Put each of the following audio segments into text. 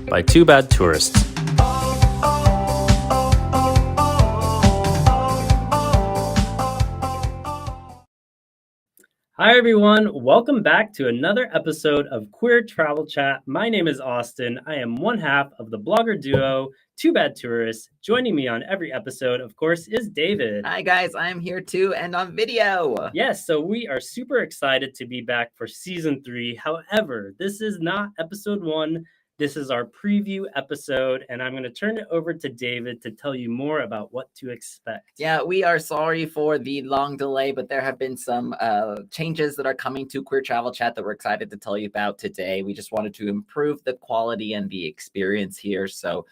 by Two Bad Tourists. Hi everyone, welcome back to another episode of Queer Travel Chat. My name is Austin. I am one half of the blogger duo Two Bad Tourists. Joining me on every episode, of course, is David. Hi guys, I am here too and on video. Yes, so we are super excited to be back for season 3. However, this is not episode 1. This is our preview episode, and I'm going to turn it over to David to tell you more about what to expect. Yeah, we are sorry for the long delay, but there have been some changes that are coming to Queer Travel Chat that we're excited to tell you about today. We just wanted to improve the quality and the experience here. So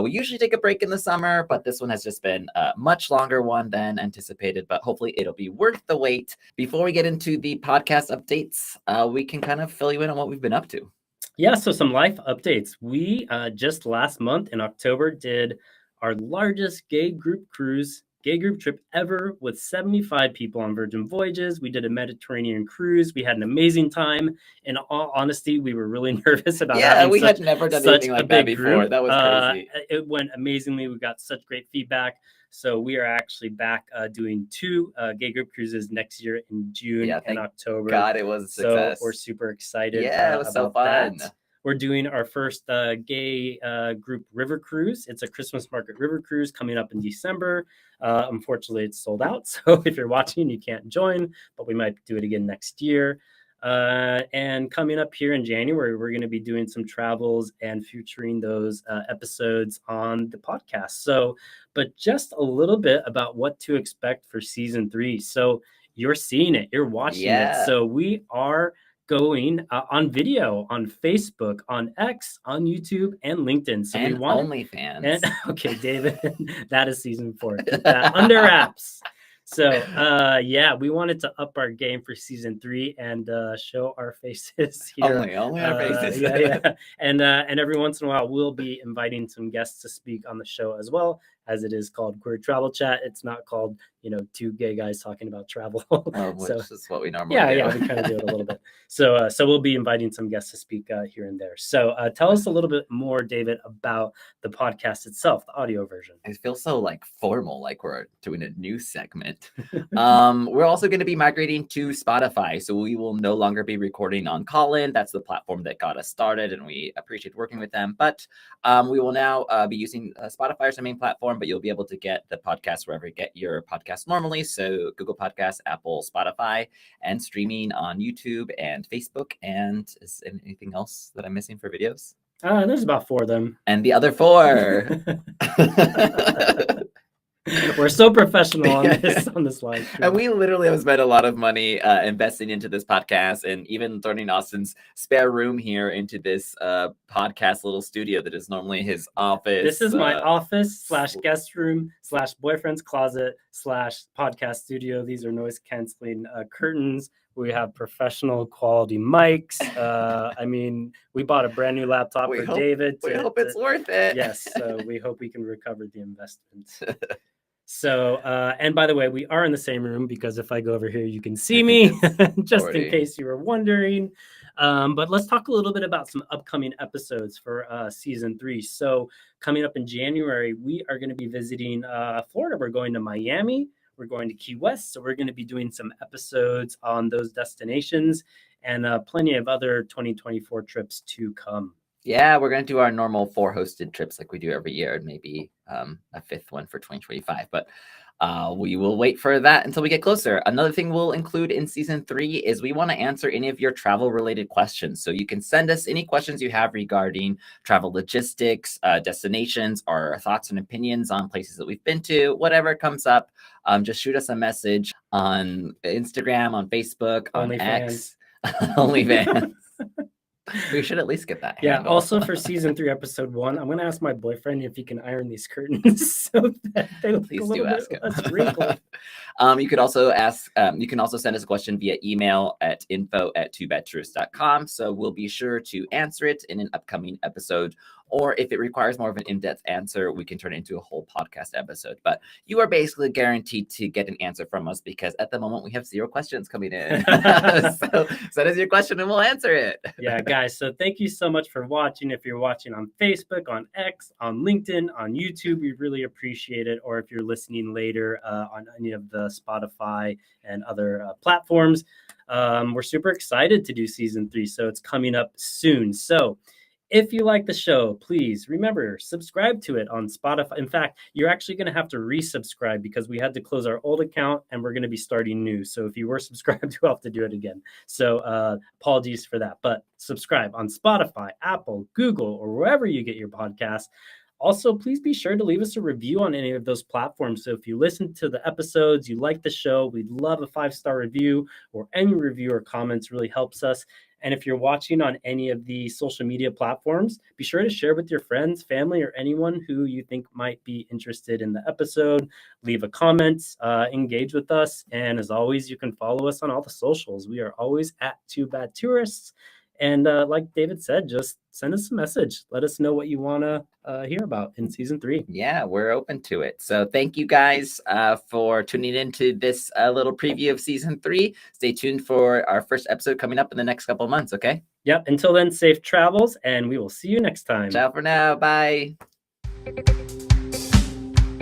we usually take a break in the summer, but this one has just been a much longer one than anticipated, but hopefully it'll be worth the wait. Before we get into the podcast updates, we can kind of fill you in on what we've been up to. Yeah, so some life updates. We just last month in October did our largest gay group trip ever with 75 people on Virgin Voyages. We did a Mediterranean cruise. We had an amazing time. In all honesty, we were really nervous about having we had never done anything like that before. Group. That was crazy. It went amazingly. We got such great feedback. So we are actually back doing 2 gay group cruises next year in June and October. God, it was a success. So we're super excited. Yeah, it was so fun. That. We're doing our first gay group river cruise. It's a Christmas market river cruise coming up in December. Unfortunately, it's sold out. So if you're watching, you can't join, but we might do it again next year. And coming up here in January, we're going to be doing some travels and featuring those episodes on the podcast. So, but just a little bit about what to expect for season 3. So you're seeing it, you're watching it. So we are going on video, on Facebook, on X, on YouTube, and LinkedIn. So and we want OnlyFans. And, okay, David, that is season 4. Keep that under wraps. So, we wanted to up our game for season 3 and show our faces here. Only our faces. And every once in a while, we'll be inviting some guests to speak on the show as well, as it is called Queer Travel Chat. It's not called, 2 gay guys talking about travel. Which is what we normally do. Yeah, we kind of do it a little bit. So we'll be inviting some guests to speak here and there. So tell us a little bit more, David, about the podcast itself, the audio version. It feels so formal, like we're doing a new segment. We're also going to be migrating to Spotify. So we will no longer be recording on Callin. That's the platform that got us started, and we appreciate working with them. But we will now be using Spotify as our main platform, but you'll be able to get the podcast wherever you get your podcast normally. So Google Podcasts, Apple, Spotify, and streaming on YouTube and Facebook. And is anything else that I'm missing for videos? There's about 4 of them. And the other 4. We're so professional on this live stream. And we literally have spent a lot of money investing into this podcast, and even turning Austin's spare room here into this podcast little studio that is normally his office. This is my office / guest room / boyfriend's closet / podcast studio. These are noise canceling curtains. We have professional quality mics. We bought a brand new laptop for David. We hope it's worth it. Yes, so we hope we can recover the investment. So, and by the way, we are in the same room because if I go over here, you can see me, just in case you were wondering. But let's talk a little bit about some upcoming episodes for season 3. So coming up in January, we are going to be visiting Florida. We're going to Miami. We're going to Key West. So we're going to be doing some episodes on those destinations and plenty of other 2024 trips to come. Yeah, we're going to do our normal 4 hosted trips like we do every year, and maybe a 5th one for 2025. But we will wait for that until we get closer. Another thing we'll include in season 3 is we want to answer any of your travel related questions. So you can send us any questions you have regarding travel logistics, destinations, or thoughts and opinions on places that we've been to, whatever comes up. Just shoot us a message on Instagram, on Facebook, on X, OnlyFans. We should at least get that. Yeah. Also for season 3, episode 1, I'm going to ask my boyfriend if he can iron these curtains so that they look a little bit less wrinkled. You could also ask, you can also send us a question via email at info@twobadtourists.com. So we'll be sure to answer it in an upcoming episode. Or if it requires more of an in-depth answer, we can turn it into a whole podcast episode. But you are basically guaranteed to get an answer from us because at the moment we have 0 questions coming in. So send us your question and we'll answer it. Yeah, guys. So thank you so much for watching. If you're watching on Facebook, on X, on LinkedIn, on YouTube, we really appreciate it. Or if you're listening later on any of the Spotify and other platforms, we're super excited to do season 3. So it's coming up soon. So if you like the show, please remember, subscribe to it on Spotify. In fact, you're actually going to have to resubscribe because we had to close our old account and we're going to be starting new. So if you were subscribed, you'll have to do it again. So apologies for that. But subscribe on Spotify, Apple, Google, or wherever you get your podcasts. Also, please be sure to leave us a review on any of those platforms. So if you listen to the episodes, you like the show, we'd love a 5-star review, or any review or comments really helps us. And if you're watching on any of the social media platforms, be sure to share with your friends, family, or anyone who you think might be interested in the episode. Leave a comment, engage with us. And as always, you can follow us on all the socials. We are always at 2BadTourists. And like David said, just send us a message. Let us know what you want to hear about in season 3. Yeah, we're open to it. So thank you guys for tuning into this little preview of season 3. Stay tuned for our first episode coming up in the next couple of months, okay? Yep. Until then, safe travels, and we will see you next time. Ciao for now. Bye.